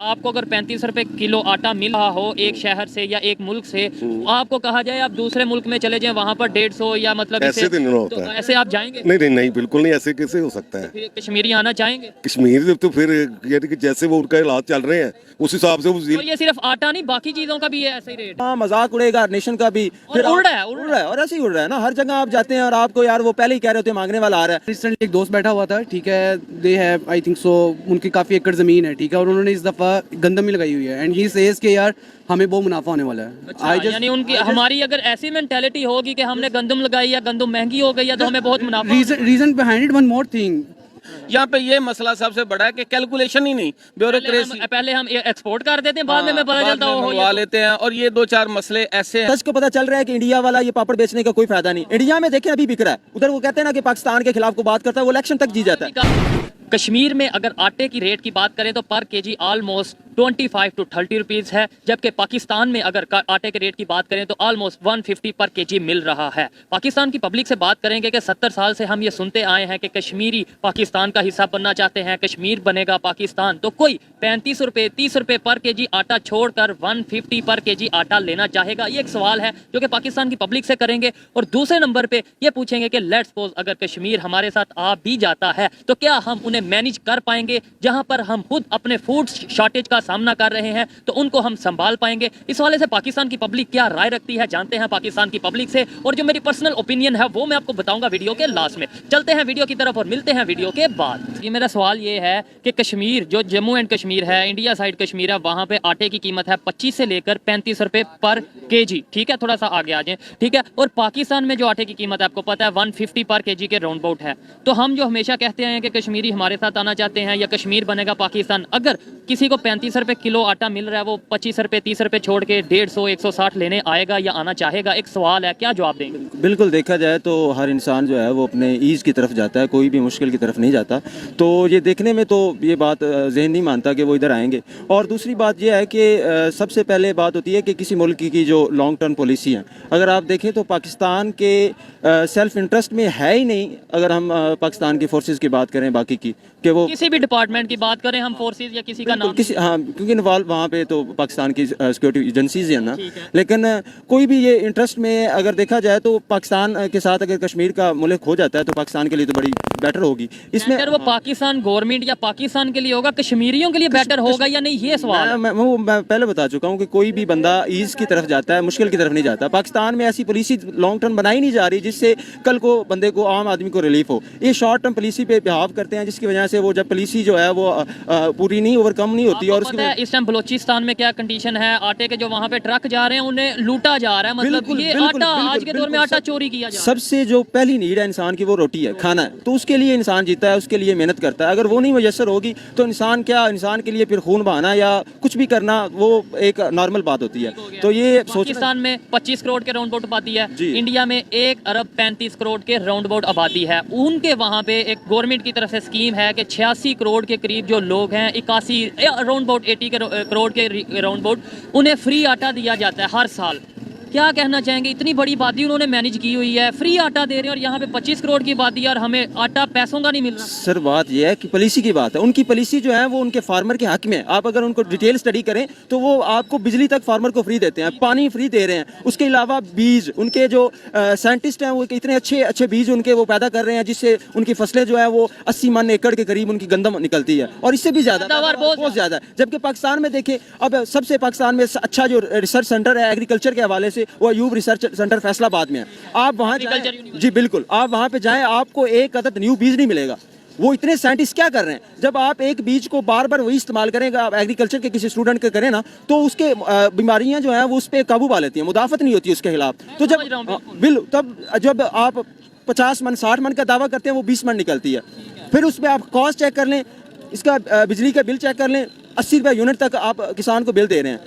आपको अगर 35 रुपए किलो आटा मिल रहा हो एक शहर से या एक मुल्क से, आपको कहा जाए आप दूसरे मुल्क में चले जाएं वहाँ पर 150 या मतलब ऐसे तो नहीं होता है। ऐसे आप जाएंगे? नहीं नहीं नहीं, बिल्कुल नहीं, ऐसे कैसे हो सकता है। फिर कश्मीरी आना चाहेंगे? कश्मीर तो फिर यानी कि जैसे वो उनका हालात चल रहे हैं उस हिसाब से वो तो ये सिर्फ आटा नहीं बाकी चीजों का भी है ऐसे ही रेट? हाँ, मजाक उड़ेगा नेशन का भी, फिर उड़ रहा है और ऐसे ही उड़ रहा है ना। हर जगह आप जाते हैं और आपको यार वो पहले ही कह रहे होते हैं मांगने वाला आ रहा है। रिसेंटली एक दोस्त बैठा हुआ था, ठीक है, दे हैव आई थिंक सो उनकी काफ़ी एकड़ ज़मीन है, ठीक है, और उन्होंने इस दफ़ा गंदम ही लगाई हुई है एंड ही सेज के यार हमें बहुत मुनाफा होने वाला है। अच्छा, यानी उनकी हमारी अगर ऐसी मेंटेलिटी होगी कि हमने गंदम लगाई या गंदम महंगी हो गई है तो हमें बहुत मुनाफा। Reason behind it one more thing, यहाँ पे ये मसला सबसे बड़ा है कि कैलकुलेशन ही नहीं, ब्यूरोक्रेसी। पहले हम एक्सपोर्ट कर देते हैं, बाद में पता चलता मंगवा लेते हैं, और ये दो चार मसले ऐसे हैं। सच को पता चल रहा है कि इंडिया वाला ये पापड़ बेचने का कोई फायदा नहीं। इंडिया में देखें अभी बिक रहा है, उधर वो कहते हैं ना कि पाकिस्तान के खिलाफ को बात करता है, वो इलेक्शन तक जी जाता है। कश्मीर में अगर आटे की रेट की बात करें तो पर केजी ऑलमोस्ट 25 to 30 रुपीज़ है, जबकि पाकिस्तान में अगर आटे के रेट की बात करें तो ऑलमोस्ट 150 पर केजी मिल रहा है। पाकिस्तान की पब्लिक से बात करेंगे कि 70 साल से हम ये सुनते आए हैं कि कश्मीरी पाकिस्तान का हिस्सा बनना चाहते हैं, कश्मीर बनेगा पाकिस्तान, तो कोई 35 रुपये 30 रुपये पर केजी आटा छोड़कर 150 पर केजी आटा लेना चाहेगा? ये एक सवाल है जो कि पाकिस्तान की पब्लिक से करेंगे। और दूसरे नंबर पे ये पूछेंगे कि लेट्स सपोज अगर कश्मीर हमारे साथ आ भी जाता है तो क्या हम उन्हें मैनेज कर पाएंगे? जहां पर हम खुद अपने फूड शॉर्टेज का सामना कर रहे हैं तो उनको हम संभाल पाएंगे? इस हवाले से पाकिस्तान की पब्लिक क्या राय रखती है जानते हैं पाकिस्तान की पब्लिक से, और जो मेरी पर्सनल ओपिनियन है वो मैं आपको बताऊंगा वीडियो के लास्ट में। चलते हैं वीडियो की तरफ और मिलते हैं वीडियो के बाद। ये मेरा सवाल ये है कि कश्मीर जो जम्मू एंड कश्मीर है, इंडिया साइड कश्मीर है, वहां पे आटे की कीमत है 25 से लेकर 35 रुपए पर केजी, ठीक है, थोड़ा सा आगे आ जाए, ठीक है। और पाकिस्तान में जो आटे की कीमत है आपको पता है 150 पर केजी के राउंड अबाउट है। तो हम जो हमेशा कहते हैं कि कश्मीरी हमारे साथ आना चाहते हैं या कश्मीर बनेगा पाकिस्तान, अगर किसी को 35 रुपए किलो आटा मिल रहा है वो 25 रुपए 30 रुपए छोड़ के 150 160 लेने आएगा या आना चाहेगा? एक सवाल है, क्या जवाब देंगे? बिल्कुल देखा जाए तो हर इंसान जो है वो अपने ईज़ की तरफ जाता है, कोई भी मुश्किल की तरफ नहीं जाता। तो ये देखने में तो ये बात जहन नहीं मानता कि वो इधर आएंगे। और दूसरी बात ये है कि सबसे पहले बात होती है कि किसी मुल्क की जो लॉन्ग टर्म पॉलिसी है, अगर आप देखें तो पाकिस्तान के सेल्फ इंटरेस्ट में है ही नहीं। अगर हम पाकिस्तान की फोर्सेस की बात करें, बाकी की कि वो किसी भी डिपार्टमेंट की बात करें हम, फोर्सेस या किसी का नाम किसी, हाँ, क्योंकि इन्वॉल्व वहाँ पे तो पाकिस्तान की सिक्योरिटी एजेंसीज हैं ना, लेकिन कोई भी ये इंटरेस्ट में अगर देखा जाए तो पाकिस्तान के साथ अगर कश्मीर का मुल्क हो जाता है तो पाकिस्तान के लिए तो बड़ी बेटर होगी। इसमें वो पाकिस्तान गवर्नमेंट या पाकिस्तान के लिए होगा, कश्मीरियों के लिए बेटर होगा या नहीं, ये सवाल है। मैं पहले बता चुका हूँ कि कोई भी बंदा ईज की तरफ जाता है, मुश्किल की तरफ नहीं जाता। पाकिस्तान में ऐसी पॉलिसी लॉन्ग टर्म बनाई नहीं जा रही जिससे कल को बंदे को, आम आदमी को रिलीफ हो। ये शॉर्ट टर्म पॉलिसी पे बिहाव करते हैं जिसकी वजह से वो जब पॉलिसी जो है वो पूरी नहीं, ओवरकम नहीं होती। और पता है इस टाइम बलोचिस्तान में क्या कंडीशन है, आटे के जो वहाँ पे ट्रक जा रहे हैं उन्हें लूटा जा रहा है, मतलब ये आटा आज के दौर में आटा चोरी किया जा रहा है। सबसे जो पहली नीड है इंसान की वो रोटी है, खाना है, तो उसके लिए इंसान जीता है, उसके लिए मेहनत करता है। अगर वो नहीं मुयसर होगी तो इंसान के लिए फिर खून बहाना या कुछ भी करना वो एक नॉर्मल बात होती है। तो ये पाकिस्तान में 25 करोड़ के राउंड अबाउट आबादी है, इंडिया में 1 अरब 35 करोड़ के राउंड अबाउट आबादी है। उनके वहाँ पे एक गवर्नमेंट की तरफ से स्कीम है कि 86 करोड़ के करीब जो लोग हैं, 81 राउंड अबाउट 80 करोड़ के राउंड अबाउट, उन्हें फ्री आटा दिया जाता है हर साल। क्या कहना चाहेंगे, इतनी बड़ी आबादी उन्होंने मैनेज की हुई है, फ्री आटा दे रहे हैं, और यहाँ पे 25 करोड़ की आबादी है और हमें आटा पैसों का नहीं मिल रहा। सर बात यह है कि पॉलिसी की बात है, उनकी पॉलिसी जो है वो उनके फार्मर के हक में है। आप अगर उनको डिटेल स्टडी करें तो वो आपको बिजली तक फार्मर को फ्री देते हैं, पानी फ्री दे रहे हैं, उसके अलावा बीज, उनके जो साइंटिस्ट हैं वो इतने अच्छे बीज उनके वो पैदा कर रहे हैं जिससे उनकी फसलें जो है वो 80 मन एकड़ के करीब उनकी गंदम निकलती है, और इससे भी ज़्यादा, बहुत ज़्यादा। जबकि पाकिस्तान में देखें, अब सबसे पाकिस्तान में अच्छा जो रिसर्च सेंटर है एग्रीकल्चर के हवाले से वो अयूब रिसर्च सेंटर फैसलाबाद में है। आप वहाँ जी बिल्कुल, आप वहाँ पे जाएं, आपको एक अदद न्यू बीज नहीं मिलेगा। वो इतने साइंटिस्ट क्या कर रहे हैं, जब आप एक बीज को बार बार वही इस्तेमाल करेंगे, आप एग्रीकल्चर के किसी स्टूडेंट के करें ना, तो उसके बीमारियां जो है वो उस पर काबू पा लेती हैं, मुदाफत नहीं होती उसके खिलाफ। तो जब आप 50 मन 60 मन का दावा करते हैं वो 20 मन निकलती है। फिर उसमें आप कॉस्ट चेक कर लें, इसका बिजली का बिल चेक कर लें, 80 रुपये यूनिट तक आप किसान को बिल दे रहे हैं,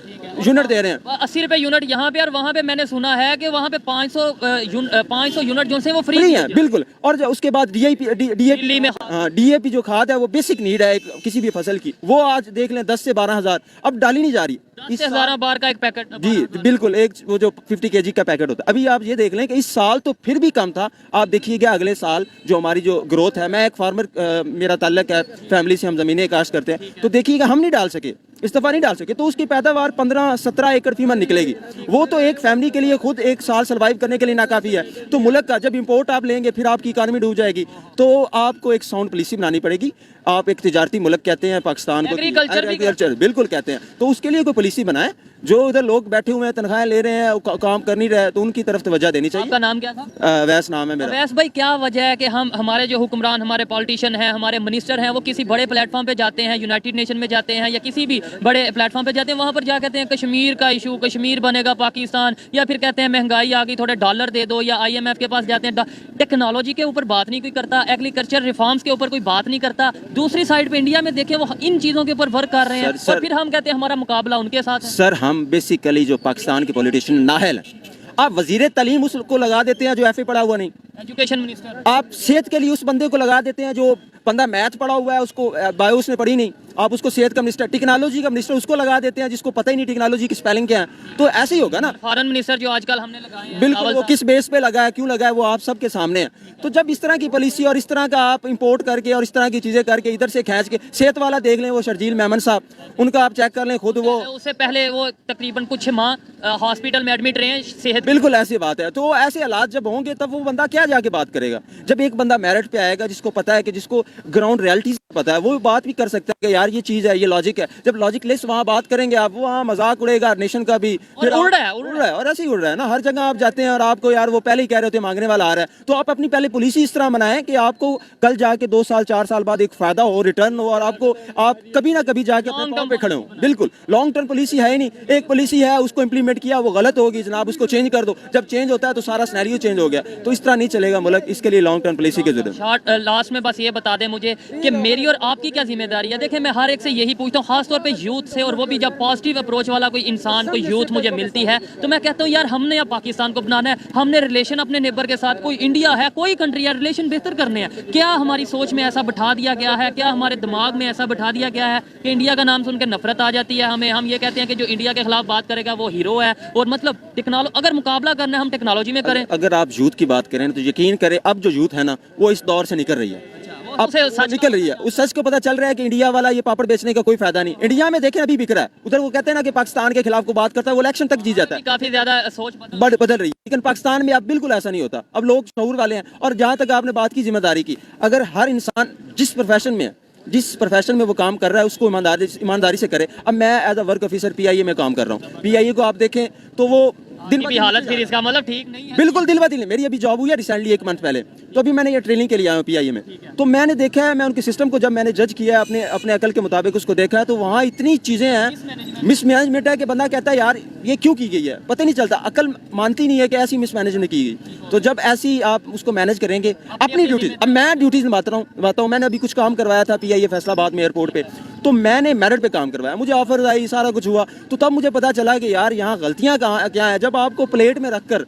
यूनिट दे रहे हैं। 80 रुपये यूनिट यहाँ पे, और वहाँ पे मैंने सुना है कि वहाँ पे 500 यूनिट जो से वो फ्री है। बिल्कुल। और उसके बाद डीएपी जो खाद है वो बेसिक नीड है किसी भी फसल की, वो आज देख लें 10 से 12 हज़ार अब डाली नहीं जा रही। 10,000 बार का एक पैकेट, जी बिल्कुल, एक वो जो 50 kg का पैकेट होता है। अभी आप ये देख लें कि इस साल तो फिर भी कम था। आप देखिएगा अगले साल जो हमारी जो ग्रोथ है, मैं एक फार्मर, मेरा ताल्लुक है फैमिली से, हम ज़मीनें काश्त करते हैं, तो देखिएगा हम नहीं डाल सके। इस्तीफा नहीं डाल सके तो उसकी पैदावार 15-17 एकड़ फीमन निकलेगी। वो तो एक फैमिली के लिए खुद एक साल सर्वाइव करने के लिए नाकाफी है। तो मुल्क का जब इंपोर्ट आप लेंगे फिर आपकी इकानमी डूब जाएगी। तो आपको एक साउंड पॉलिसी बनानी पड़ेगी। आप एक तिजारती मुल्क कहते हैं पाकिस्तान को, एग्रीकल्चर बिल्कुल कहते हैं, तो उसके लिए कोई पॉलिसी बनाए। जो उधर लोग बैठे हुए हैं तनख्वाहें ले रहे हैं काम कर नहीं रहे तो उनकी तरफ तवज्जो देनी चाहिए। आपका नाम क्या था? वैस नाम है मेरा। वैस भाई, क्या वजह है कि हम हमारे जो हुक्मरान, हमारे पॉलिटिशियन हैं, हमारे मिनिस्टर हैं, वो किसी बड़े प्लेटफॉर्म पे जाते हैं, यूनाइटेड नेशन में जाते हैं या किसी भी बड़े प्लेटफॉर्म पे जाते हैं, वहाँ पर जा कहते हैं कश्मीर का इशू, कश्मीर बनेगा पाकिस्तान, या फिर कहते हैं महंगाई आ गई, थोड़े डॉलर दे दो, या IMF के पास जाते हैं, टेक्नोलॉजी के ऊपर बात नहीं कोई करता, एग्रीकल्चर रिफॉर्म्स के ऊपर कोई बात नहीं करता। दूसरी साइड पे इंडिया में देखें वो इन चीज़ों के ऊपर वर्क कर रहे हैं और फिर हम कहते हैं हमारा मुकाबला उनके साथ है। सर हम बेसिकली जो पाकिस्तान के पॉलिटिशियन नाहल हैं, आप वजीर तालीम उसको लगा देते हैं जो FA पढ़ा हुआ नहीं, एजुकेशन मिनिस्टर। आप सेहत के लिए उस बंदे को लगा देते हैं जो बंदा मैथ पढ़ा हुआ है, उसको बायो उसने पढ़ी नहीं, आप उसको सेहत का मिनिस्टर, टेक्नोलॉजी का मिनिस्टर उसको लगा देते हैं जिसको पता ही नहीं टेक्नोलॉजी की स्पेलिंग क्या है। तो ऐसे ही होगा ना। फॉरेन मिनिस्टर जो आजकल हमने लगाए हैं, बिल्कुल, वो किस बेस पे लगा है, क्यों लगा है, वो आप सबके सामने है। तो जब इस तरह की पॉलिसी और इस तरह का आप इंपोर्ट करके और इस तरह की चीज़ें करके इधर से खींच के, सेहत वाला देख लें वो शर्जील मेमन साहब, उनका आप चेक कर लें खुद, वो उससे पहले वो तकरीबन कुछ माह हॉस्पिटल में एडमिट रहे हैं सेहत। बिल्कुल ऐसी बात है। तो ऐसे हालात जब होंगे तब वो बंदा क्या जाके बात करेगा। जब एक बंदा मेरिट पे आएगा जिसको पता है कि जिसको ग्राउंड रियलिटी पता है, वो बात भी कर सकता है कि यार ये चीज़ है, ये लॉजिक है। जब लॉजिकलेस वहाँ बात करेंगे आप, वहाँ मजाक उड़ेगा नेशन का भी, फिर उड़ रहा है और ऐसे ही उड़ रहा है ना। हर जगह आप जाते हैं और आपको यार वो पहले ही कह रहे होते हैं मांगने वाला आ रहा है, तो आप अपनी पहले पॉलिसी इस तरह बनाएं कि आपको कल जाके 2 साल 4 साल बाद एक फायदा हो, रिटर्न हो, और आपको आप कभी ना कभी जाके अपने पाँव पे खड़े हो। बिल्कुल लॉन्ग टर्म पॉलिसी है ही नहीं। एक पॉलिसी है, उसको इंप्लीमेंट किया, वो गलत होगी जनाब, उसको चेंज कर दो। जब चेंज होता है तो सारा सिनेरियो चेंज हो गया। तो इस तरह नहीं चलेगा मुल्क, इसके लिए लॉन्ग टर्म पॉलिसी की जरूरत है। लास्ट में बस ये बता दें मुझे कि मेरी और आपकी क्या जिम्मेदारी है। देखिए मैं हर एक से यही पूछता हूँ, खासतौर पे यूथ से, और वो भी जब पॉजिटिव अप्रोच वाला कोई इंसान, कोई यूथ मुझे मिलती है तो मैं कहता हूँ यार हमने अब पाकिस्तान को बनाना है, हमने रिलेशन अपने नेबर के साथ, कोई इंडिया है कोई कंट्री है, रिलेशन बेहतर करने हैं। क्या हमारी सोच में ऐसा बिठा दिया गया है, क्या हमारे दिमाग में ऐसा बिठा दिया गया है कि इंडिया का नाम सुन के नफरत आ जाती है हमें। हम ये कहते हैं कि जो इंडिया के खिलाफ बात करेगा वो हीरो है, और मतलब टेक्नोलॉजी, अगर मुकाबला करना है हम टेक्नोलॉजी में करें। अगर आप यूथ की बात करें तो यकीन करें अब जो यूथ है ना वो इस दौर से निकल रही है, अब सच निकल रही है। उस सच को पता चल रहा है कि इंडिया वाला ये पापड़ बेचने का कोई फायदा नहीं। इंडिया में देखें अभी बिक रहा है, उधर वो कहते हैं ना कि पाकिस्तान के खिलाफ को बात करता है, वो इलेक्शन तक जीत जाता है। काफी ज्यादा सोच बदल रही है, लेकिन पाकिस्तान में अब बिल्कुल ऐसा नहीं होता। अब लोग शऊर वाले हैं। और जहाँ तक आपने बात की जिम्मेदारी की, अगर हर इंसान जिस प्रोफेशन में है, जिस प्रोफेशन में वो काम कर रहा है उसको ईमानदारी से करे। अब मैं as a work officer PIA में काम कर रहा हूँ। PIA को आप देखें तो वो दिन की हालत फिर इसका मतलब ठीक नहीं है। बिल्कुल दिल ब दिल। मेरी अभी जॉब हुई है रिसेंटली 1 मंथ पहले, तो अभी मैंने ये ट्रेनिंग के लिए आया हूँ PIA में। तो मैंने देखा है, मैं उनके सिस्टम को जब मैंने जज किया है अपने अकल के मुताबिक उसको देखा है, तो वहाँ इतनी चीज़ें हैं, मिसमैनेजमेंट है कि बंदा कहता है यार ये क्यों की गई है, पता नहीं चलता, अकल मानती नहीं है कि ऐसी मिसमैनेजमेंट की गई। तो जब ऐसी आप उसको मैनेज करेंगे अपनी ड्यूटीज, अब मैं ड्यूटीज निभाता हूँ। मैंने अभी कुछ काम करवाया था PIA फैसलाबाद में एयरपोर्ट पे, तो मैंने मेरिट पे काम करवाया, मुझे ऑफर आई, सारा कुछ हुआ। तो तब मुझे पता चला कि यार यहाँ गलतियाँ कहाँ क्या है। जब आपको प्लेट में रखकर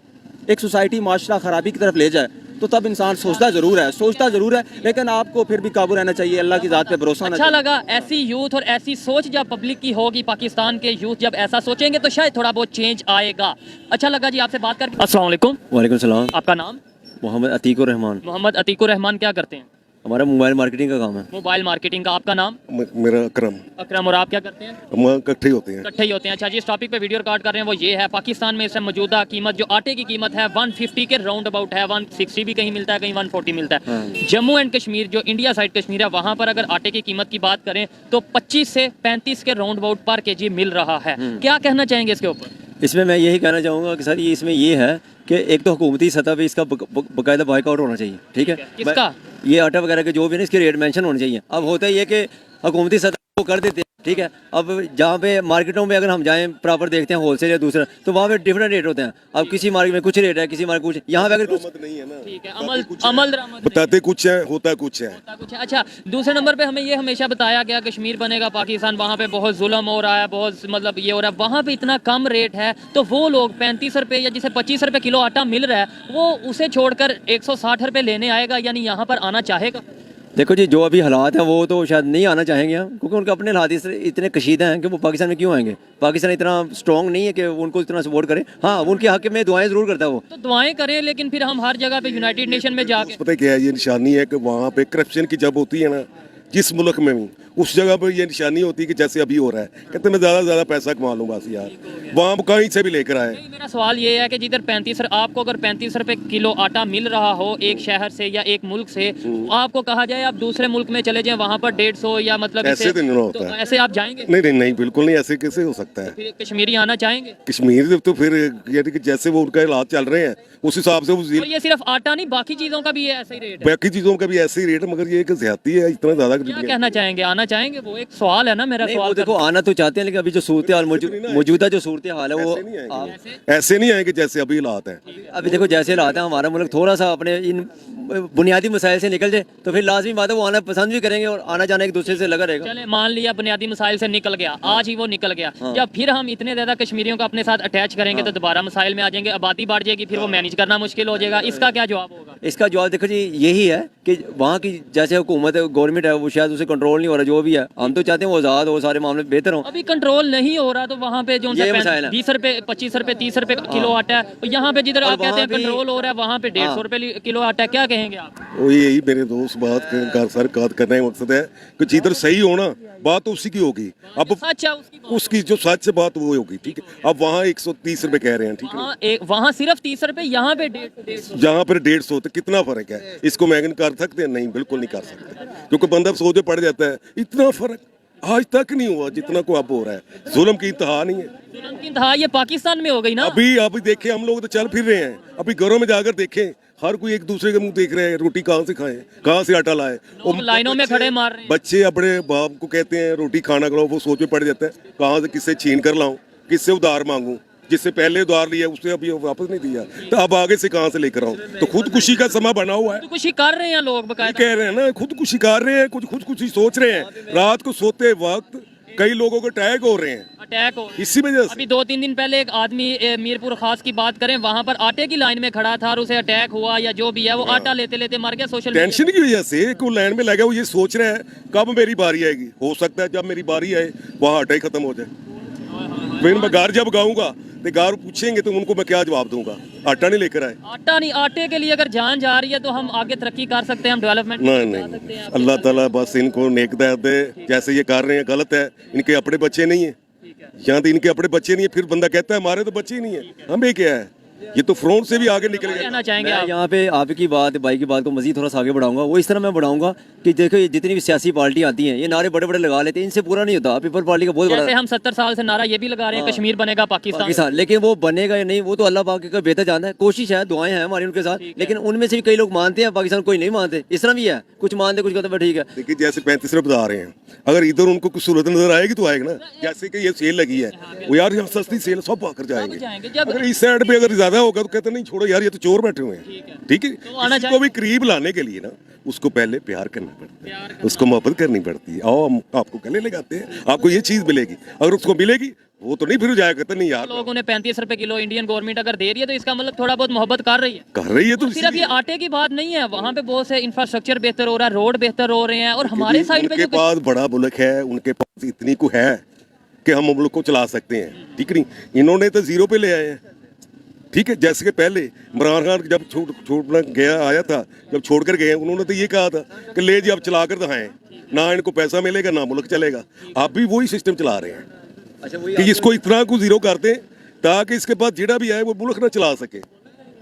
एक सोसाइटी माशरा खराबी की तरफ ले जाए तो तब इंसान सोचता जरूर है, लेकिन आपको फिर भी काबू रहना चाहिए, अल्लाह की ज़ात पे भरोसा होना चाहिए। अच्छा लगा ऐसी यूथ और ऐसी सोच जब पब्लिक की होगी, पाकिस्तान के यूथ जब ऐसा सोचेंगे तो शायद थोड़ा बहुत चेंज आएगा। अच्छा लगा जी आपसे बात करके। अस्सलाम वालेकुम। वालेकुम सलाम। आपका नाम? मोहम्मद अतीकुर रहमान। मोहम्मद अतीकुर रहमान। क्या करते हैं? हमारा मोबाइल मार्केटिंग का काम है। मोबाइल मार्केटिंग का। आपका नाम? मेरा अकरम। अकरम। और आप क्या करते हैं? हम इकट्ठे होते हैं। इकट्ठे ही होते हैं। अच्छा जी, इस टॉपिक पे वीडियो रिकॉर्ड कर रहे हैं वो ये है, पाकिस्तान में इस मौजूदा कीमत जो आटे की कीमत है 150 के राउंड अबाउट है, 160 भी कहीं मिलता है, कहीं 140 मिलता है। जम्मू एंड कश्मीर जो इंडिया साइड कश्मीर है वहाँ पर अगर आटे की कीमत की बात करें तो 25 से 35 के राउंड अबाउट पर kg मिल रहा है। क्या कहना चाहेंगे इसके ऊपर? इसमें मैं यही कहना चाहूँगा कि सर इसमें ये है कि एक तो हुकूमती सतह पे इसका बाकायदा बाइकआउट होना चाहिए। ठीक है, किसका? ये आटा वगैरह के जो भी ना इसके रेट मेंशन होने चाहिए। अब होता है ये कि हुकूमती सतह को कर देते हैं, ठीक है। अब जहाँ पे मार्केटों में अगर हम जाएं प्रॉपर देखते हैं होलसेल या दूसरा, तो वहाँ पे डिफरेंट रेट होते हैं। अब किसी मार्केट में कुछ रेट है, किसी मार्केट कुछ, यहाँ पे अगर कुछ नहीं है ना, ठीक है, अमल दरामद बताते कुछ है, होता कुछ है। अच्छा, दूसरे नंबर पे हमें ये हमेशा बताया गया कश्मीर बनेगा पाकिस्तान, वहाँ पे बहुत जुल्म हो रहा है, बहुत मतलब ये हो रहा है, वहाँ पे इतना कम रेट है तो वो लोग 35 रुपये या जिसे 25 रुपये किलो आटा मिल रहा है वो उसे छोड़कर 160 रुपये लेने आएगा, यानी यहाँ पर आना चाहेगा? देखो जी, जो अभी हालात हैं वो तो शायद नहीं आना चाहेंगे हम, क्योंकि उनके अपने हालात इतने कशीदा हैं कि वो पाकिस्तान में क्यों आएंगे। पाकिस्तान इतना स्ट्रॉन्ग नहीं है कि उनको इतना सपोर्ट करे। हाँ, उनके हक में दुआएं ज़रूर करता है वो, तो दुआएं करें, लेकिन फिर हम हर जगह पे यूनाइटेड नेशन में जाके पता है क्या है, ये निशानी है कि वहाँ पे करप्शन की जब होती है ना जिस मुल्क में भी, उस जगह पर ये निशानी होती है कि जैसे अभी हो रहा है, कहते मैं ज़्यादा से ज़्यादा पैसा कमा लूँ बस यार, वहाँ कहीं से भी लेकर आए। नहीं, मेरा सवाल ये है कि जिधर 35 आपको अगर 35 रुपए किलो आटा मिल रहा हो एक शहर से या एक मुल्क से, तो आपको कहा जाए आप दूसरे मुल्क में चले जाएं वहाँ पर 150 या मतलब ऐसे तो नहीं होता है। ऐसे आप जाएंगे? नहीं नहीं नहीं, बिल्कुल नहीं, ऐसे कैसे हो सकता है। फिर कश्मीरी आना चाहेंगे? कश्मीर तो फिर यानी कि जैसे वो उनका हालात चल रहे हैं उस हिसाब से वो और ये सिर्फ आटा नहीं, बाकी चीजों का भी ये ऐसा ही रेट है? बाकी चीज़ों का भी ऐसे ही रेट है, मगर ये एक ज्यादती है इतना ज़्यादा। क्या कहना चाहेंगे? आना चाहेंगे? वो एक सवाल है ना मेरा नहीं, सवाल। वो देखो आना तो चाहते हैं, लेकिन अभी जो सूरत हाल मौजूदा जो सूरत हाल है वो ऐसे नहीं आएंगे जैसे अभी हालात हैं। अभी देखो जैसे हालात है, हमारा मुल्क थोड़ा सा अपने इन बुनियादी मसाइल से निकल जाए तो फिर लाजमी बात है वो आना पसंद भी करेंगे और आना जाना एक दूसरे से लगा रहेगा। चले मान लिया बुनियादी मसाइल से निकल गया, आज ही वो निकल गया, जब फिर हम इतने ज्यादा कश्मीरियों को अपने साथ अटैच करेंगे तो दोबारा मसाइल में आ जाएंगे, आबादी बढ़ जाएगी, फिर वो मैनेज करना मुश्किल हो जाएगा। इसका क्या जवाब होगा? इसका जवाब देखो जी यही है कि वहाँ की जैसे हुकूमत है, गवर्नमेंट है, वो शायद उसे कंट्रोल नहीं हो रहा, जो भी है हम तो चाहते हैं वो आज़ाद हो, सारे मामले बेहतर हो। अभी कंट्रोल नहीं हो रहा तो वहाँ पे जो ये मसाइल है। 20 रुपए 25 रुपए 30 रुपए किलो आटा है, और यहाँ पे जिधर और आप कहते हैं वहाँ भी- कंट्रोल हो रहा है वहाँ पे 150 रुपए किलो आटा है। क्या कहेंगे आप? वो यही मेरे दोस्त बात सर बात करने का मकसद है कि जिधर सही हो ना बात तो उसी की होगी। अब सच है उसकी बात। उसकी जो सच बात वो होगी, ठीक है। अब वहाँ 130 रुपए कह रहे हैं, ठीक है, वहाँ सिर्फ 30 रुपए, यहाँ पे 150। जहाँ पर 150, तो कितना फर्क है? इसको मैगन कर सकते हैं? नहीं, बिल्कुल नहीं कर सकते, क्योंकि बंदा सोचे पड़ जाता है। इतना फर्क आज तक नहीं हुआ जितना को अब हो रहा है। जुल्म की इंतहा नहीं है। जुल्म की इंतहा ये पाकिस्तान में हो गई ना। अभी देखें, हम लोग तो चल फिर रहे हैं, अभी घरों में जाकर देखें, हर कोई एक दूसरे के मुंह देख रहे हैं, रोटी कहाँ से खाएं, कहाँ से आटा लाए। लोग लाइनों में खड़े मार रहे हैं। बच्चे अपने बाप को कहते हैं रोटी खाना खिलाओ, वो सोच में पड़ जाता है कहाँ से किससे छीन कर लाऊं, किससे उधार मांगूं, जिससे पहले उधार लिया उससे अभी वापस नहीं दिया, तो अब आगे से कहाँ से लेकर आऊं। तो खुदकुशी का समा बना हुआ है। खुदकुशी कर रहे हैं लोग ये बकायदा। कह रहे हैं ना, खुदकुशी कर रहे हैं, कुछ खुदकुशी सोच रहे हैं। रात को सोते वक्त कई लोगों को अटैक हो रहे हैं अटैक हो। इसी वजह से। अभी 2-3 दिन पहले एक आदमी मीरपुर खास की बात करें, वहां पर आटे की लाइन में खड़ा था और उसे अटैक हुआ या जो भी है, वो आटा लेते लेते मर गया। सोशल टेंशन की वजह से कोई लाइन में लगा, वो ये सोच रहे हैं कब मेरी बारी आएगी। हो सकता है जब मेरी बारी आए वहाँ आटा ही खत्म हो जाए। फिर मैं गार जब गाऊंगा तो गार पूछेंगे तो उनको मैं क्या जवाब दूंगा? आटा नहीं लेकर आए। आटा नहीं, आटे के लिए अगर जान जा रही है तो हम आगे तरक्की कर सकते हैं, हम डेवलपमेंट नहीं कर सकते नहीं, हैं। अल्लाह ताला बस इनको नेक हिदायत दे। जैसे ये कर रहे हैं गलत है, इनके अपने बच्चे नहीं है, यहाँ तो इनके अपने बच्चे नहीं है, फिर बंदा कहता है हमारे तो बच्चे ही नहीं है, हमें क्या है? ये तो फ्रंट से भी आगे निकल गया। कहना चाहेंगे मैं आप? यहाँ पे आपकी बात, भाई की बात को मजीद थोड़ा सा आगे बढ़ाऊंगा। वो इस तरह मैं बढ़ाऊंगा कि देखो ये जितनी भी सियासी पार्टी आती हैं ये नारे बड़े बड़े लगा लेते हैं, इनसे पूरा नहीं होता। पीपल पार्टी का बहुत जैसे बड़ा हम 70 साल से नारा ये भी लगा रहे हैं कश्मीर बनेगा पाकिस्तान। लेकिन वो बनेगा या नहीं वो तो अल्लाह पाक का बेहतर जानता है। कोशिश है, दुआएं हैं हमारी उनके साथ, लेकिन उनमें से भी कई लोग मानते हैं पाकिस्तान, कोई नहीं मानते। इस तरह भी है, कुछ मानते कुछ कहते हैं ठीक है। देखिए जैसे 35 रुपए बता रहे हैं, अगर इधर उनको कुछ सूरत नजर आएगी तो आएगी ना। जैसे कि ये सेल लगी है, वो यार यहाँ सस्ती सेल सब आकर जाएंगे। जाएंगे। जब- अगर इस साइड पे अगर ज्यादा होगा तो कहते नहीं छोड़ो यार, ये तो चोर बैठे हुए हैं, ठीक है। आना किसी को भी करीब लाने के लिए ना उसको पहले प्यार करना पड़ता है, उसको मोहब्बत करनी पड़ती है। आओ हम आपको गले लगाते हैं, आपको ये चीज मिलेगी। अगर उसको मिलेगी वो तो नहीं फिर जाया करते नहीं यार। लोगों ने 35 रुपए किलो इंडियन गवर्नमेंट अगर दे रही है तो इसका मतलब थोड़ा बहुत मोहब्बत कर रही है। कर रही है तो सिर्फ ये आटे की बात नहीं है, वहाँ पे बहुत से इंफ्रास्ट्रक्चर बेहतर हो रहा है, रोड बेहतर हो रहे हैं, और हमारे साइड पे उनके जो पास बड़ा मुल्क है, उनके पास इतनी को है कि हम मुल्क को चला सकते हैं, ठीक नहीं। इन्होंने तो जीरो पे ले आए हैं, ठीक है। जैसे कि पहले इमरान खान जब छोड़ना गया आया था, जब छोड़कर गए उन्होंने तो ये कहा था कि ले जी अब चला कर दिखाएं, ना इनको पैसा मिलेगा ना मुल्क चलेगा। आप भी वही सिस्टम चला रहे हैं अच्छा वही कि इसको इतना को जीरो कर दें ताकि इसके बाद जेड़ा भी आए वो मुल्क ना चला सके,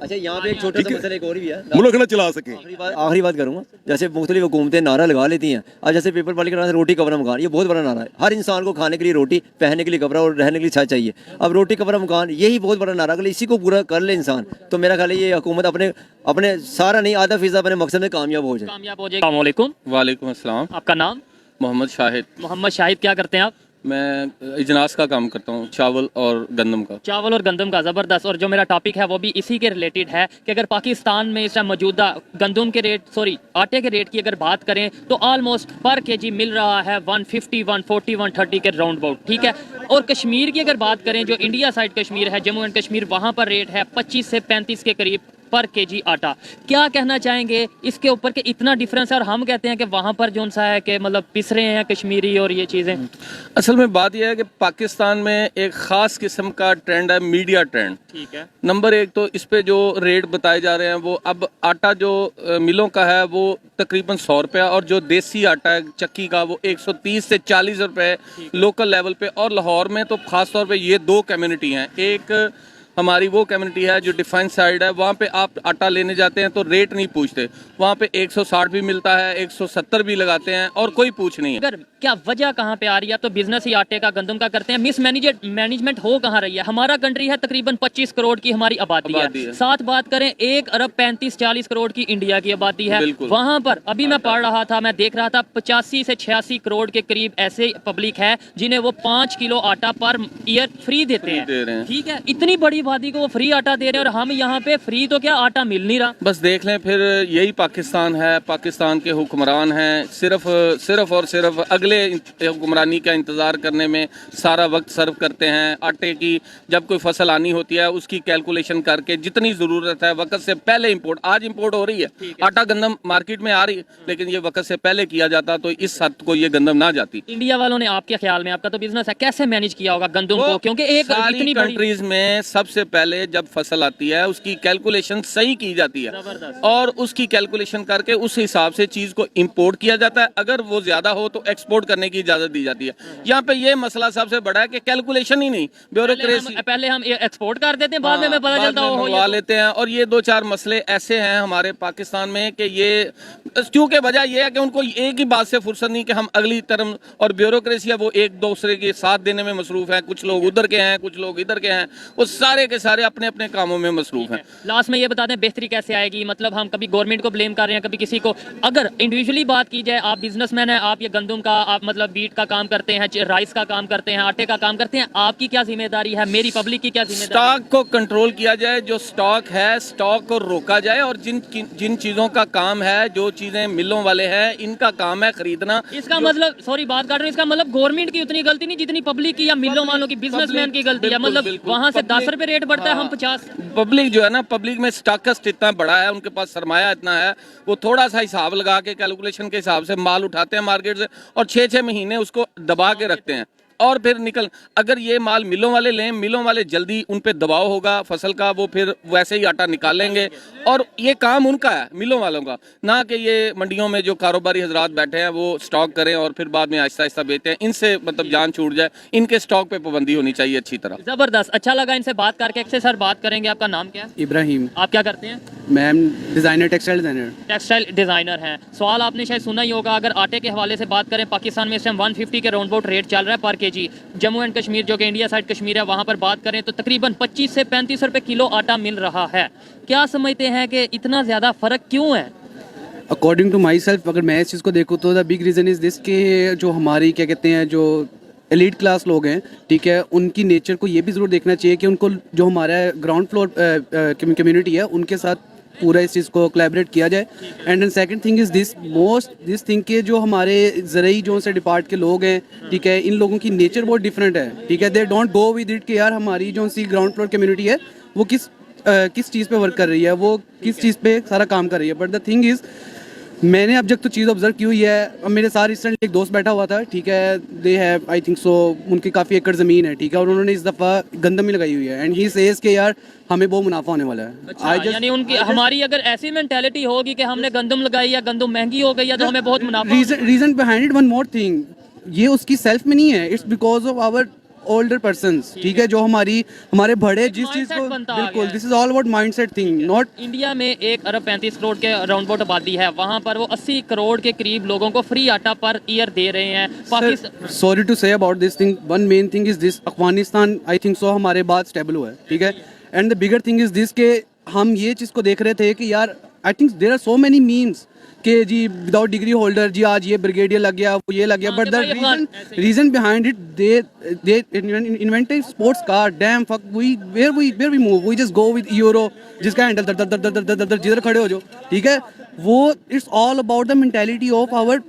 अच्छा यहाँ पे एक छोटा सा मसला एक और भी है। मुल्क ना चला सके। आखिरी बात करूंगा, जैसे मुख्तलिफ हुकूमतें नारा लगा लेती हैं। अब जैसे पीपल पार्टी का नारा रोटी कपड़ा मकान, ये बहुत बड़ा नारा है। हर इंसान को खाने के लिए रोटी, पहनने के लिए कपड़ा और रहने के लिए छत चाहिए। अब रोटी कपड़ा मकान यही बहुत बड़ा नारा, अगर इसी को पूरा कर ले इंसान तो मेरा ख्याल है ये हुकूमत अपने सारा नहीं आधा फीसद अपने मकसद में कामयाब हो जाए। कामयाब हो जाएगा। अस्सलाम वालेकुम। वालेकुम अस्सलाम। आपका नाम? मोहम्मद शाहिद। मोहम्मद शाहिद, क्या करते हैं आप? मैं इजनास का काम करता हूँ, चावल और गंदम का। चावल और गंदम का, ज़बरदस्त। और जो मेरा टॉपिक है वो भी इसी के रिलेटेड है कि अगर पाकिस्तान में इस टाइम मौजूदा गंदम के रेट आटे के रेट की अगर बात करें तो ऑलमोस्ट पर केजी मिल रहा है 150, 140, 130 के राउंड अबाउट, ठीक है। और कश्मीर की अगर बात करें, जो इंडिया साइड कश्मीर है, जम्मू एंड कश्मीर, वहाँ पर रेट है 25 से 35 के करीब पर केजी आटा। क्या कहना चाहेंगे इसके ऊपर कि इतना डिफरेंस है और हम कहते हैं कि वहाँ पर जो सा है कि मतलब पिस रहे हैं कश्मीरी और ये चीज़ें। असल में बात यह है कि पाकिस्तान में एक ख़ास किस्म का ट्रेंड है, मीडिया ट्रेंड। ठीक है। नंबर एक तो इस पे जो रेट बताए जा रहे हैं वो अब आटा जो मिलों का है वो तकरीबन 100 रुपया, और जो देसी आटा है चक्की का वो 130 से 40 रुपए लोकल लेवल पे। और लाहौर में तो ख़ास तौर पे ये दो कम्युनिटी हैं। एक हमारी वो कम्युनिटी है जो डिफेंस साइड है, वहाँ पे आप आटा लेने जाते हैं तो रेट नहीं पूछते, वहाँ पे 160 भी मिलता है, 170 भी लगाते हैं और कोई पूछ नहीं है। अगर क्या वजह कहाँ पे आ रही है? तो बिजनेस ही आटे का गंदम का करते हैं, मिस मैनेजमेंट हो कहाँ रही है? हमारा कंट्री है तकरीबन 25 करोड़ की हमारी आबादी है। साथ बात करें 1 अरब 35-40 करोड़ की इंडिया की आबादी है। वहाँ पर अभी मैं पढ़ रहा था, मैं देख रहा था 85 से 86 करोड़ के करीब ऐसे पब्लिक है जिन्हें वो 5 किलो आटा पर ईयर फ्री देते हैं। ठीक है, इतनी बड़ी आबादी को वो फ्री आटा दे रहे हैं और हम यहाँ पे फ्री तो क्या आटा मिल नहीं रहा। बस देख लें फिर यही पाकिस्तान है। पाकिस्तान के हुक्मरान हैं सिर्फ और सिर्फ अगले हुक्मरानी का इंतज़ार करने में सारा वक्त सर्व करते हैं। आटे की जब कोई फसल आनी होती है उसकी कैलकुलेशन करके जितनी ज़रूरत है वक्त से पहले इंपोर्ट, आज इंपोर्ट हो रही है आटा गंदम मार्केट में आ रही है, लेकिन ये वक्त से पहले किया जाता तो इस हद को ये गंदम ना जाती। इंडिया वालों ने आपके ख्याल में, आपका तो बिजनेस है, कैसे मैनेज किया होगा गंदम को? क्योंकि एक सारी कंट्रीज में सबसे पहले जब फसल आती है उसकी कैलकुलेशन सही की जाती है और उसकी कैलकुलेशन करके उस हिसाब से चीज को इंपोर्ट किया जाता है। अगर वो ज्यादा हो तो एक्सपोर्ट करने की इजाजत दी जाती है। यहाँ पे ये मसला सबसे बड़ा है कि कैलकुलेशन ही नहीं, ब्यूरोक्रेसी। पहले हम एक्सपोर्ट कर देते हैं, बाद में पता चलता है मंगवा लेते हैं। और ये 2-4 मसले ऐसे हैं हमारे पाकिस्तान में कि ये क्योंकि वजह ये है कि उनको एक ही बात से फुर्सत नहीं कि हम अगली तरफ, और ब्यूरोक्रेसी है वो एक दूसरे के साथ देने में मसरूफ है। कुछ लोग उधर के हैं, कुछ लोग इधर के हैं, वो सारे के सारे अपने अपने कामों में मसरूफ हैं। लास्ट में ये बता दें बेहतरी कैसे आएगी? मतलब हम कभी गवर्नमेंट को ब्लेम कर रहे हैं, कभी किसी को। अगर इंडिविजुअली बात की जाए, आप बिजनेसमैन हैं, आप ये गंदम का, आप मतलब बीट का काम करते हैं, राइस का काम करते हैं, आटे का काम करते हैं, आपकी क्या जिम्मेदारी है? मेरी पब्लिक की क्या जिम्मेदारी? स्टॉक को कंट्रोल किया जाए, जो स्टॉक है स्टॉक को रोका जाए, और जिन चीजों का काम है, जो चीजें मिलों वाले हैं इनका काम है खरीदना। इसका मतलब, सॉरी बात कर रहे हैं, इसका मतलब गवर्नमेंट की उतनी गलती नहीं जितनी पब्लिक की या मिलों वालों की, बिजनेसमैन की गलती है। मतलब वहां से 10 रुपए रेट बढ़ता है, हम 50। पब्लिक जो है ना, पब्लिक में स्टॉकिस्ट इतना बड़ा है, उनके पास सरमाया इतना है, वो थोड़ा सा हिसाब लगा के कैलकुलेशन के हिसाब से माल उठाते हैं मार्केट से और 6-6 महीने उसको दबा के रखते हैं और फिर निकल। अगर ये माल मिलों वाले लें, मिलों वाले जल्दी उन पे दबाव होगा फसल का, वो फिर वैसे ही आटा निकालेंगे। और ये काम उनका है, मिलों वालों का, ना कि ये मंडियों में जो कारोबारी हजरात बैठे हैं वो स्टॉक करें और फिर बाद में आहिस्ता आहिस्ता बेचते हैं। इनसे मतलब जान छूट जाए, इनके स्टॉक पे पाबंदी होनी चाहिए अच्छी तरह। जबरदस्त, अच्छा लगा इनसे बात करके। अक्षय सर बात करेंगे, आपका नाम क्या है? इब्राहिम। आप क्या करते हैं? Ma'am designer, textile designer. Textile designer हैं। सवाल आपने शायद सुना ही होगा, अगर आटे के हवाले से बात करें, पाकिस्तान में इस टाइम 150 के राउंड अबाउट रेट चल रहा है पर केजी। जम्मू एंड कश्मीर जो कि इंडिया साइड कश्मीर है, वहाँ पर बात करें तो तकरीबन 25 से 35 रुपए किलो आटा मिल रहा है। क्या समझते हैं कि इतना ज़्यादा फ़र्क क्यों है? अकॉर्डिंग टू माई सेल्फ, अगर मैं इस चीज़ को देखूँ तो the big reason is this कि जो हमारी क्या कहते हैं, जो एलीट क्लास लोग हैं, ठीक है, उनकी नेचर को ये भी ज़रूर देखना चाहिए कि उनको जो हमारा ग्राउंड फ्लोर कम्युनिटी है उनके साथ पूरा इस चीज़ को कोलैबोरेट किया जाए। And then second thing is this thing के जो हमारे ज़रूरी जो से डिपार्ट के लोग हैं, ठीक है, इन लोगों की नेचर बहुत डिफरेंट है। ठीक है, they don't go with it कि यार हमारी जो सी ग्राउंड फ्लोर कम्युनिटी है वो किस चीज़ पे वर्क कर रही है, वो किस चीज़ पे सारा काम कर रही है। बट द थिंग इज़, मैंने अब जब तो चीज़ ऑब्जर्व की हुई है, अब मेरे साथ रिसेंटली एक दोस्त बैठा हुआ था, ठीक है, दे हैव आई थिंक सो उनकी काफ़ी एकड़ ज़मीन है, ठीक है, और उन्होंने इस दफ़ा गंदम ही लगाई हुई है। एंड ही सेज के यार हमें बहुत मुनाफा होने वाला है। अच्छा, यानी उनकी हमारी अगर ऐसी मेंटालिटी होगी कि हमने गंदम लगाई या गंदम महंगी हो गई है तो हमें बहुत मुनाफा। Reason behind it, one more thing, ये उसकी सेल्फ में नहीं है, it's because of our older persons, ठीक है, जो हमारे बड़े जिस चीज को, बिल्कुल, this is all about mindset thing. Not India में 1 अरब 35 करोड़ के राउंड अबाउट आबादी है, वहाँ पर वो 80 करोड़ के करीब लोगों को फ्री आटा पर ईयर दे रहे हैं। Pakistan, sorry to say about this thing, one main thing is this, Afghanistan I think so हमारे बाद स्टेबल हुआ है, ठीक है। And the bigger thing is this के हम ये चीज़ को देख रहे थे कि यार I think there are so many memes कि जी विदाउट डिग्री होल्डर, जी आज ये ब्रिगेडियर लग गया, वो ये लग गया, but the reason behind it, they invented sports car, damn fuck, where we move, we just go with euro, जिसका हैंडल दर दर दर दर जिधर खड़े हो जाओ, ठीक है, वो it's all about the mentality of our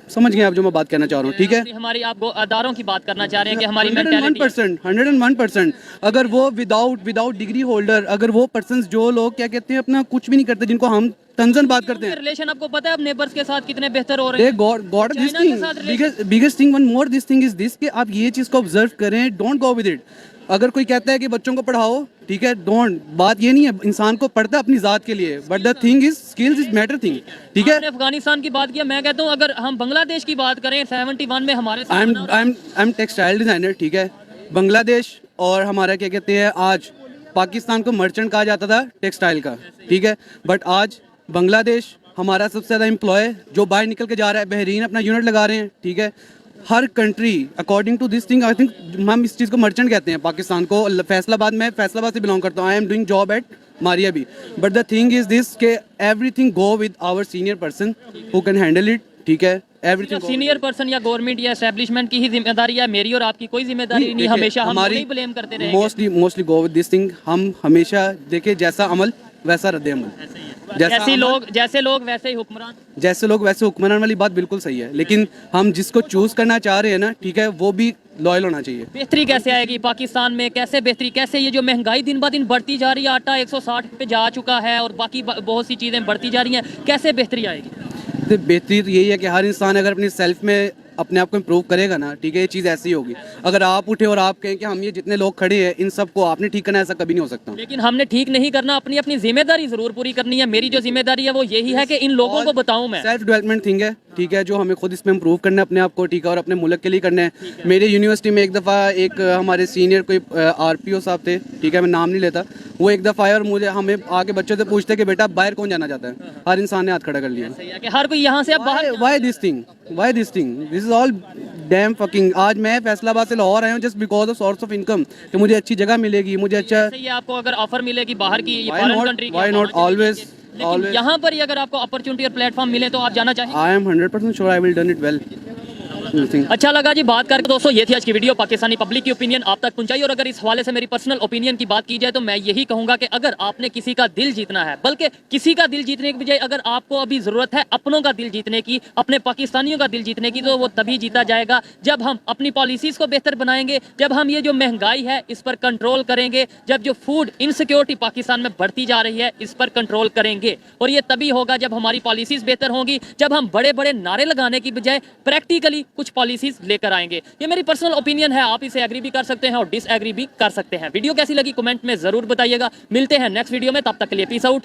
समझ गए आप जो मैं बात कहना चाह रहा हूँ, ठीक है। हमारी आप अदारों की बात करना चाह रहे हैं कि हमारी 101%, अगर वो विदाउट डिग्री होल्डर, अगर वो पर्सन जो लोग क्या कहते हैं अपना कुछ भी नहीं करते, जिनको हम तंजन बात करते हैं, रिलेशन आपको पता है अब नेबर्स के साथ कितने बेहतर हो रहे हैं। गॉड दिस चाइना के साथ thing, biggest thing, one more this thing is this कि आप ये चीज को ऑब्जर्व करें, डोंट गो विद इट। अगर कोई कहता है कि बच्चों को पढ़ाओ, ठीक है, डोंट, बात ये नहीं है, इंसान को पढ़ता है अपनी जात के लिए, but the thing is skills is matter thing, ठीक है। आपने अफगानिस्तान की बात किया, मैं कहता हूँ अगर हम बांग्लादेश की बात करें 71 में हमारे आई एम टेक्सटाइल डिजाइनर, ठीक है। बांग्लादेश और हमारा क्या कहते हैं, आज पाकिस्तान को मर्चेंट कहा जाता था टेक्सटाइल का, ठीक है, बट आज बांग्लादेश हमारा सबसे ज़्यादा एम्प्लॉय जो बाहर निकल के जा रहा है, बहरीन अपना यूनिट लगा रहे हैं, ठीक है। हर country according to this thing, I think हम इस चीज़ को मर्चेंट कहते हैं पाकिस्तान को। फैसलाबाद, मैं फैसलाबाद से बिलोंग करता हूँ, I am doing job at Maria भी, but the thing is this के everything go with our senior person who can handle it, ठीक है। एवरीथिंग सीनियर पर्सन या गवर्नमेंट या एस्टेब्लिशमेंट की ही जिम्मेदारी है, मेरी और आपकी कोई जिम्मेदारी नहीं। हमेशा हम हमारी ब्लेम करते रहेंगे। Mostly go with this thing. हम हमेशा देखे जैसा अमल वैसा रद्द अमल, जैसे लोग वैसे ही हुक्मरान। जैसे लोग वैसे हुक्मरान वाली बात बिल्कुल सही है, लेकिन हम जिसको चूज करना चाह रहे हैं ना, ठीक है, वो भी लॉयल होना चाहिए। बेहतरी कैसे आएगी पाकिस्तान में, कैसे बेहतरी, कैसे ये जो महंगाई दिन ब दिन बढ़ती जा रही है, आटा 160 पे जा चुका है और बाकी बहुत सी चीज़ें बढ़ती जा रही हैं, कैसे बेहतरी आएगी? तो बेहतरी तो यही है कि हर इंसान अगर अपनी सेल्फ में अपने आप को इम्प्रूव करेगा ना, ठीक है, ये चीज़ ऐसी होगी। अगर आप उठे और आप कहें कि हम ये जितने लोग खड़े हैं इन सबको आपने ठीक करना, ऐसा कभी नहीं हो सकता। लेकिन हमने ठीक नहीं करना, अपनी अपनी जिम्मेदारी जरूर पूरी करनी है। मेरी जो जिम्मेदारी है वो यही है कि इन लोगों को बताऊं मैं। सेल्फ डेवलपमेंट थिंग है, ठीक है, जो हमें खुद इसमें इम्प्रूव करना है अपने आप को, ठीक है, और अपने मुल्क के लिए करना है। मेरे यूनिवर्सिटी में एक दफ़ा एक हमारे सीनियर कोई RPO साहब थे, ठीक है, मैं नाम नहीं लेता, वो एक दफ़ा आए और मुझे हमें आके बच्चों से पूछते कि बेटा बाहर कौन जाना चाहता है। हर इंसान ने हाथ खड़ा कर लिया कि हर कोई यहाँ से अब बाहर। Why this thing, this is all dam fucking. आज मैं फैसलाबाद से लाहौर आया हूँ just because of source of income, कि मुझे अच्छी जगह मिलेगी, मुझे अच्छा। ये आपको अगर ऑफर मिलेगी बाहर की, व्हाई नॉट ऑलवेज। यहाँ पर ही अगर आपको अपॉर्चुनिटी और प्लेटफॉर्म मिले तो आप जाना चाहेंगे? I am 100% sure I will done it well. अच्छा लगा जी बात करके दोस्तों। ये थी आज की वीडियो, पाकिस्तानी पब्लिक की ओपिनियन आप तक पहुंचाई। और अगर इस हवाले से मेरी पर्सनल ओपिनियन की बात की जाए तो मैं यही कहूंगा कि अगर आपने किसी का दिल जीतना है, बल्कि किसी का दिल जीतने की बजाय अगर आपको अभी जरूरत है अपनों का दिल जीतने की, अपने पाकिस्तानियों का दिल जीतने की, तो वो तभी जीता जाएगा जब हम अपनी पॉलिसीज को बेहतर बनाएंगे, जब हम ये जो महंगाई है इस पर कंट्रोल करेंगे, जब जो फूड इनसिक्योरिटी पाकिस्तान में बढ़ती जा रही है इस पर कंट्रोल करेंगे। और ये तभी होगा जब हमारी पॉलिसीज बेहतर होंगी, जब हम बड़े बड़े नारे लगाने की बजाय प्रैक्टिकली कुछ पॉलिसीज लेकर आएंगे। ये मेरी पर्सनल ओपिनियन है, आप इसे एग्री भी कर सकते हैं और डिसएग्री भी कर सकते हैं। वीडियो कैसी लगी कमेंट में जरूर बताइएगा। मिलते हैं नेक्स्ट वीडियो में, तब तक के लिए पीस आउट।